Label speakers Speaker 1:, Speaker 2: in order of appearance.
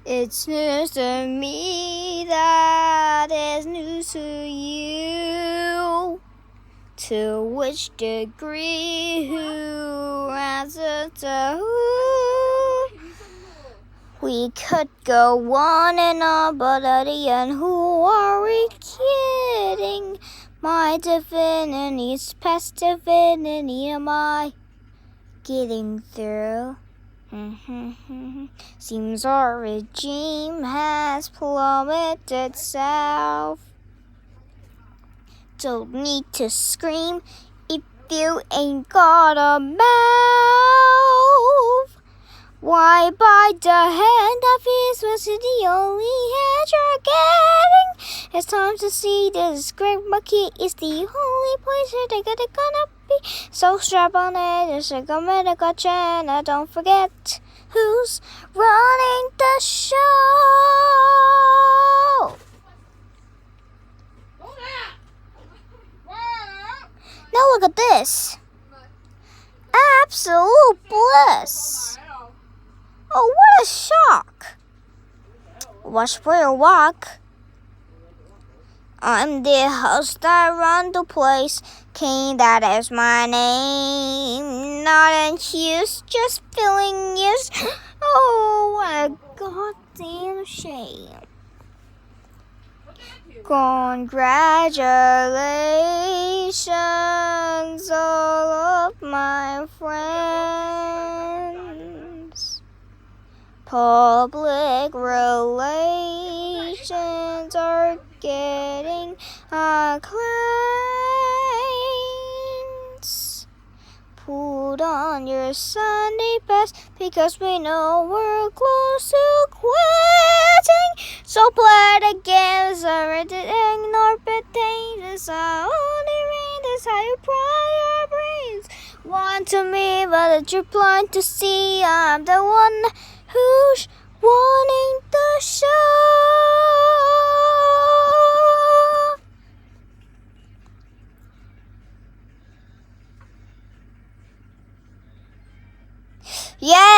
Speaker 1: It's news to me that is news to you. To which degree, who answers to who? We could go on and on, but at the end, who are we kidding? My divinity's past divinity, am I getting through? Seems our regime has plummeted south. Don't need to scream if you ain't got a mouth. Why bite the hand that feeds was the only hand you're getting? It's time to see this great monkey is the only place where they're gonna be. So strap on it, it's like a medical channel. Don't forget who's running the show. Now look at this. Absolute bliss. Oh, what a shock. Watch for your walk. I'm the host that run the place. King, that is my name. Not accused, just feeling used. Oh, what a goddamn shame. Congratulations, all of my friends. Public relations are getting acclaims. Put on your Sunday best because we know we're close to quitting. So play the games, ignore potatoes. Only read is how you pry your brains. Want to me, but you're blind to see. I'm the one who's wanting the show. Yeah.